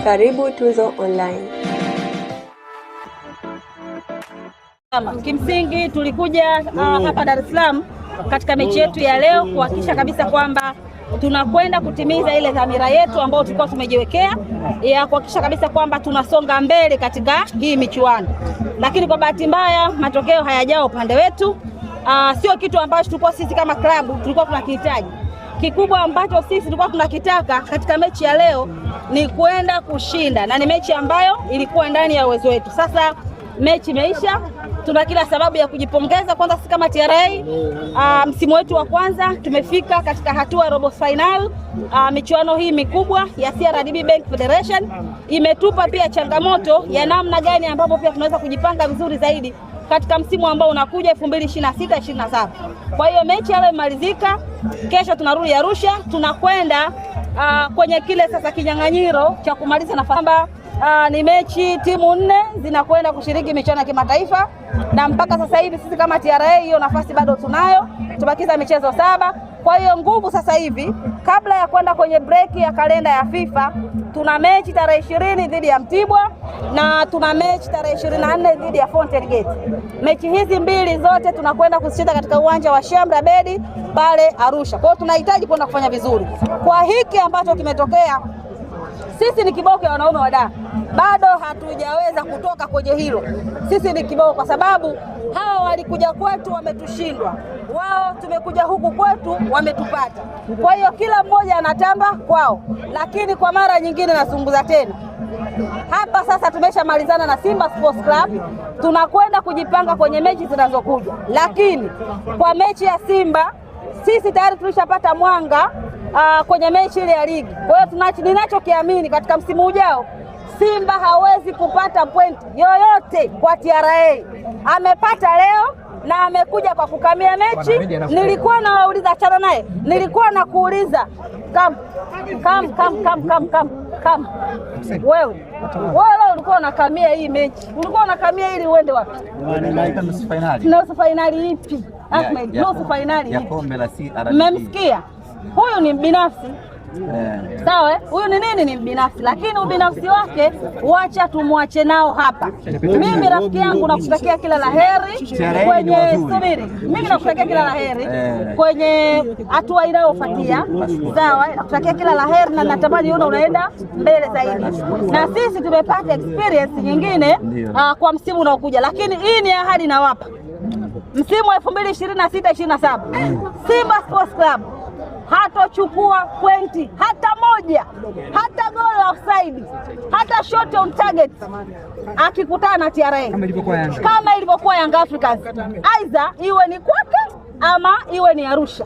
Karibu Tuzo Online. Kimsingi tulikuja hapa Dar es Salaam katika mechi yetu ya leo kuhakikisha kabisa kwamba tunakwenda kutimiza ile dhamira yetu ambayo tulikuwa tumejiwekea ya kuhakikisha kabisa kwamba tunasonga mbele katika hii michuano. Lakini kwa bahati mbaya matokeo hayajao upande wetu. Sio kitu ambacho tulikuwa sisi kama klabu tulikuwa tunakihitaji. Kikubwa ambacho sisi tulikuwa tunakitaka katika mechi ya leo ni kwenda kushinda, na ni mechi ambayo ilikuwa ndani ya uwezo wetu. Sasa mechi imeisha, tuna kila sababu ya kujipongeza. Kwanza sisi kama TRA, msimu wetu wa kwanza tumefika katika hatua robo final. Michuano hii mikubwa ya CRDB Bank Federation imetupa pia changamoto ya namna gani ambapo pia tunaweza kujipanga vizuri zaidi katika msimu ambao unakuja 2026-27. Kwa hiyo mechi leo imalizika, kesho tunarudi Arusha, tunakwenda kwenye kile sasa kinyang'anyiro cha kumaliza na kwamba ni mechi timu 4 zinakwenda kushiriki michuano ya kimataifa, na mpaka sasa hivi sisi kama TRA hiyo nafasi bado tunayo, tubakiza michezo 7. Kwa hiyo nguvu sasa hivi kabla ya kwenda kwenye break ya kalenda ya FIFA, tuna mechi tarehe 20 dhidi ya Mtibwa na tuna mechi tarehe 24 dhidi ya Fountain Gate. Mechi hizi mbili zote tunakwenda kuzicheza katika uwanja wa Sheikh Abedi pale Arusha. Kwa hiyo tunahitaji kwenda kufanya vizuri. Kwa hiki ambacho kimetokea, sisi ni kiboko ya wanaume wa Dar. Bado hatujaweza kutoka kwenye hilo. Sisi ni kiboko kwa sababu hawa walikuja kwetu wametushindwa. Wao tumekuja huku kwetu wametupata. Kwa hiyo kila mmoja anatamba kwao. Lakini kwa mara nyingine nazungumza tena, hapa sasa tumeshamalizana na Simba Sports Club, tunakwenda kujipanga kwenye mechi zinazokuja. Lakini kwa mechi ya Simba sisi tayari tulishapata mwanga kwenye mechi ile ya ligi. Kwa hiyo ninachokiamini katika msimu ujao Simba hawezi kupata pointi yoyote kwa TRA. Amepata leo na amekuja kwa kukamia mechi. Nilikuwa nawauliza achana naye. Nilikuwa nakuuliza kam. Wewe leo ulikuwa unakamia hii mechi. Ulikuwa unakamia ili uende wapi? Nusu finali. Nusu finali ipi? Ahmed, nusu finali ya kombe la CRDB. Mmemsikia? Huyu ni binafsi. Sawa, huyu ni nini? Ni binafsi, lakini ubinafsi wake wacha tumwache nao hapa. Mimi rafiki yangu nakutakia kila laheri kwenye subiri. Mimi nakutakia kila laheri kwenye hatua inayofuatia. Sawa, nakutakia kila laheri na natamani unaenda mbele zaidi. Na sisi tumepata experience nyingine kwa msimu unaokuja, lakini hii ni ahadi nawapa. Msimu wa 2026-27 Simba Sports Club hatochukua pointi hata moja, hata goal offside, hata shot on target akikutana na TRA kama ilivyokuwa Young Africans, aidha iwe ni kwake ama iwe ni Arusha.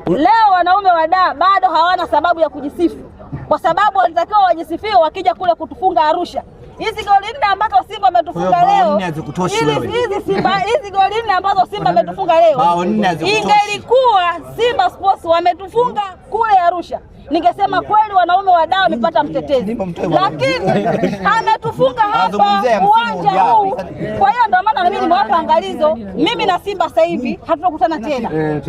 Leo wanaume wa Dar bado hawana sababu ya kujisifu, kwa sababu walitakiwa wajisifie wakija kule kutufunga Arusha. Hizi goli 4 ambazo Simba ametufunga leo, hizi goli 4 ambazo Simba ametufunga leo, ingelikuwa Simba Sports wametufunga kule Arusha, ningesema kweli wanaume wa Dar wamepata mtetezi, lakini ametufunga hapa uwanja huu. Kwa hiyo ndio maana mimi nimewapa angalizo. Mimi na Simba sasa hivi hatutokutana tena.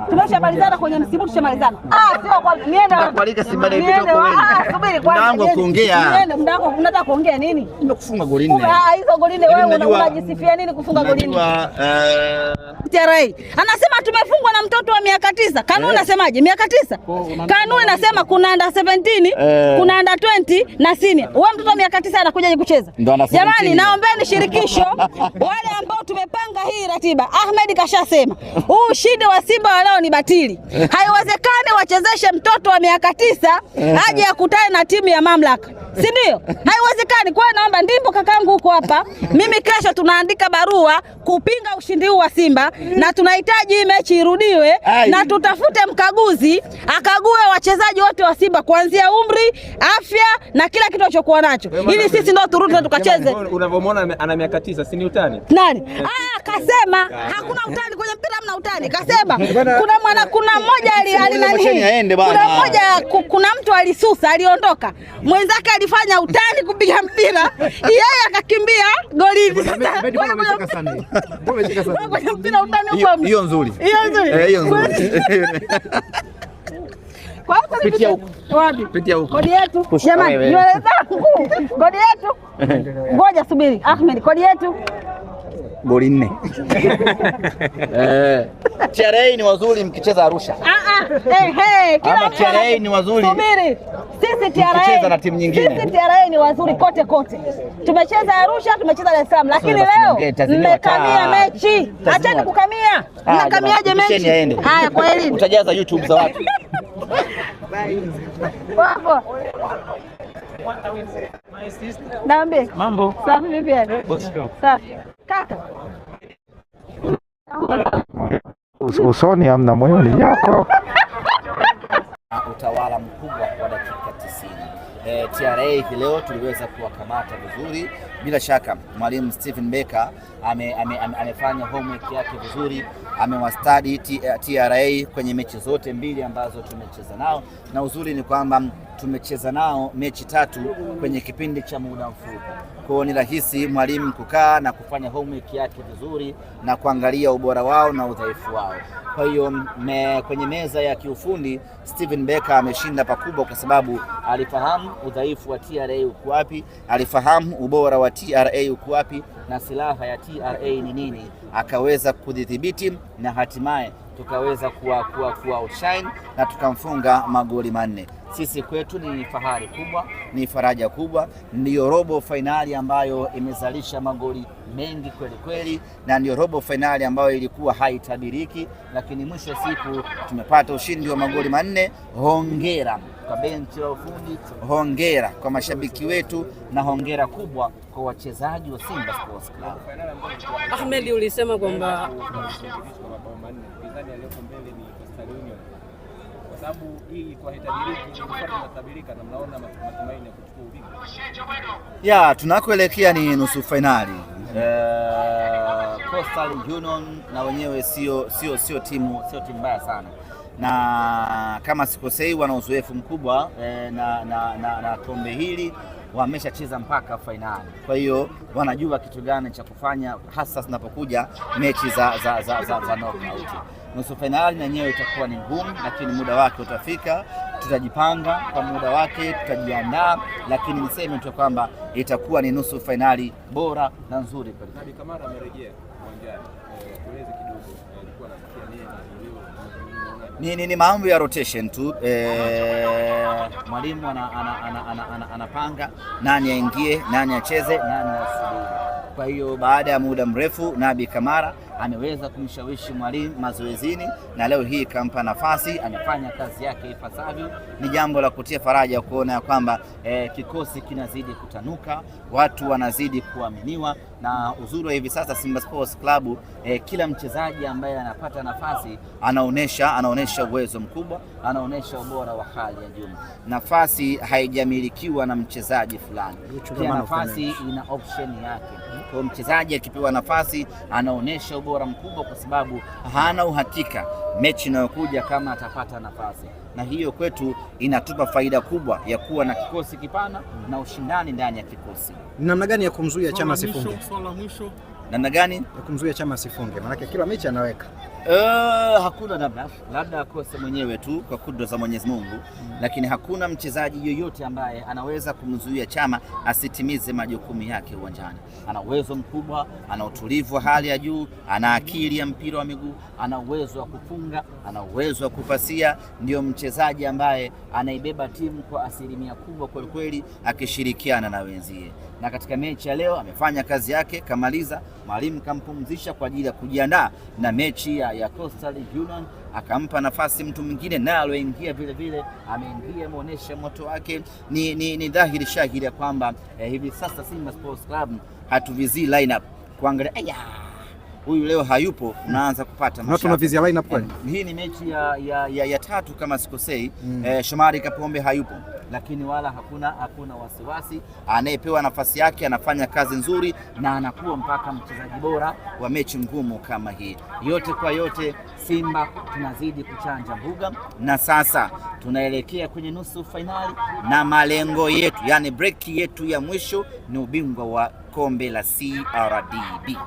Tumeshamalizana kwenye msimu, tushamalizana. Sio kwa nienda kualika Simba leo kwa subiri kwanza. Kuongea. Mndako unataka kuongea nini? Nimekufunga goli 4. Hizo goli 4 wewe unajisifia nini kufunga goli 4? TRA anasema tumefungwa na mtoto wa miaka 9. Kanuni nasemaje? Miaka 9. Kanuni nasema kuna under 17, kuna under 20 na senior. Wewe mtoto wa miaka 9 anakuja kucheza. Jamani, naombeni shirikisho wale ambao tumepanga hii ratiba. Ahmed kashasema huu ushindi wa Simba wa leo ni batili. Haiwezekani wachezeshe mtoto wa miaka 9 aje akutane na timu ya mamlaka. Si ndio? Haiwezekani. Kwa naomba ndimbo kakangu huko hapa. Mimi kesho tunaandika barua kupinga ushindi huu wa Simba na tunahitaji hii mechi irudiwe na tutafute mkaguzi akague wachezaji wote wa Simba kuanzia umri, afya na kila kitu alichokuwa nacho. Ili sisi ndio turudi na tukacheze. Unavyomuona ana miaka 9, si ni utani? Nani? Kasema hakuna utani kwenye mpira, hamna utani. Kasema kuna mmoja kuna mtu alisusa, aliondoka. Mwenzake alifanya utani kupiga mpira. Yeye akakimbia goli. Hiyo nzuri. Hiyo nzuri. Kwanza pitia huko. Wapi? Pitia huko. Kodi yetu. Jamani, nywele zangu. Kodi yetu. Ngoja subiri. Ahmed, kodi yetu. Goli 4. TRA ni wazuri mkicheza Arusha. Kila TRA ni wazuri. Subiri. Sisi TRA mkicheza na timu nyingine. Sisi TRA ni wazuri kote kote. Tumecheza Arusha, tumecheza Dar es Salaam, lakini leo mmekamia mechi. Acheni kukamia. Mnakamiaje mechi? Haya kweli. Utajaza YouTube za watu. Wapo. Naambie. Mambo. Safi vipi? Safi. Kaka. Usoni hamna, moyoni yako. Utawala mkubwa wa dakika 90. TRA hivi leo tuliweza kuwakamata vizuri. Bila shaka mwalimu Stephen Becker amefanya homework yake vizuri, amewastadi TRA kwenye mechi zote mbili ambazo tumecheza nao, na uzuri ni kwamba tumecheza nao mechi 3 kwenye kipindi cha muda mfupi. Kwa hiyo ni rahisi mwalimu kukaa na kufanya homework yake vizuri na kuangalia ubora wao na udhaifu wao. Kwa hiyo kwenye meza ya kiufundi Stephen Becker ameshinda pakubwa, kwa sababu alifahamu udhaifu wa TRA uko wapi, alifahamu ubora wa TRA uko wapi, na silaha ya TRA ni nini, akaweza kudhibiti na hatimaye tukaweza kuwa outshine na tukamfunga magoli 4. Sisi kwetu ni fahari kubwa, ni faraja kubwa. Ndiyo robo finali ambayo imezalisha magoli mengi kweli kweli, na ndiyo robo finali ambayo ilikuwa haitabiriki, lakini mwisho siku tumepata ushindi wa magoli 4. Hongera kwa benchi la ufundi, hongera kwa mashabiki wetu, na hongera kubwa kwa wachezaji wa Simba Sports Club. Ahmed, ulisema kwamba kwa sababu hii ilikuwa haitabirika na mnaona matumaini ya kuchukua ubingwa. Tunakoelekea ni nusu finali. Coastal Union na wenyewe sio timu mbaya sana, na kama sikosei wana uzoefu mkubwa na kombe hili, wameshacheza mpaka finali. Kwa hiyo wanajua kitu gani cha kufanya, hasa zinapokuja mechi za knockout. Nusu finali na yenyewe itakuwa ni ngumu, lakini muda wake utafika. Tutajipanga kwa muda wake, tutajiandaa, lakini niseme tu kwamba itakuwa ni nusu finali bora na nzuri kweli. Nabi Kamara amerejea uwanjani. Tueleze kidogo alikuwa anafikia nini? Ni mambo ya rotation tu. Mwalimu anapanga nani aingie, nani acheze, nani asubiri. Kwa hiyo baada ya muda mrefu Nabi Kamara ameweza kumshawishi mwalimu mazoezini, na leo hii kampa nafasi, amefanya kazi yake ipasavyo. Ni jambo la kutia faraja kuona kwamba kikosi kinazidi kutanuka, watu wanazidi kuaminiwa, na uzuri wa hivi sasa Simba Sports Club, kila mchezaji ambaye anapata nafasi anaonesha uwezo mkubwa, anaonesha ubora wa hali ya juu. Nafasi haijamilikiwa na mchezaji fulani, kila nafasi ina option yake. Kwa mchezaji akipewa nafasi anaonesha ubora mkubwa, kwa sababu hana uhakika mechi inayokuja kama atapata nafasi, na hiyo kwetu inatupa faida kubwa ya kuwa na kikosi kipana na ushindani ndani ya kikosi. Namna gani ya kumzuia Chama asifunge? Namna gani ya kumzuia Chama asifunge? Maana kila mechi anaweka. Hakuna labda akose mwenyewe tu kwa kudra za Mwenyezi Mungu, lakini hakuna mchezaji yoyote ambaye anaweza kumzuia Chama asitimize majukumu yake uwanjani. Ana uwezo mkubwa, ana utulivu wa hali ya juu, ana akili ya mpira wa miguu, ana uwezo wa kufunga, ana uwezo wa kupasia. Ndio mchezaji ambaye anaibeba timu kwa asilimia kubwa kweli kweli, akishirikiana na wenzie. Na katika mechi ya leo amefanya kazi yake, kamaliza. Mwalimu kampumzisha kwa ajili ya kujiandaa na mechi ya Coastal Union, akampa nafasi mtu mwingine, na aloingia vile vile ameingia, muonesha moto wake. Ni dhahiri shahiri ya kwamba hivi sasa Simba Sports Club hatuvizii lineup kuangalia huyu leo hayupo, unaanza kupata mashaka. Tunavizia lineup kwani? Hii ni mechi ya 3 kama sikosei. Shomari Kapombe hayupo, lakini wala hakuna wasiwasi. Anayepewa nafasi yake anafanya kazi nzuri na anakuwa mpaka mchezaji bora wa mechi ngumu kama hii. Yote kwa yote, Simba tunazidi kuchanja mbuga, na sasa tunaelekea kwenye nusu finali, na malengo yetu, yani break yetu ya mwisho ni ubingwa wa kombe la CRDB.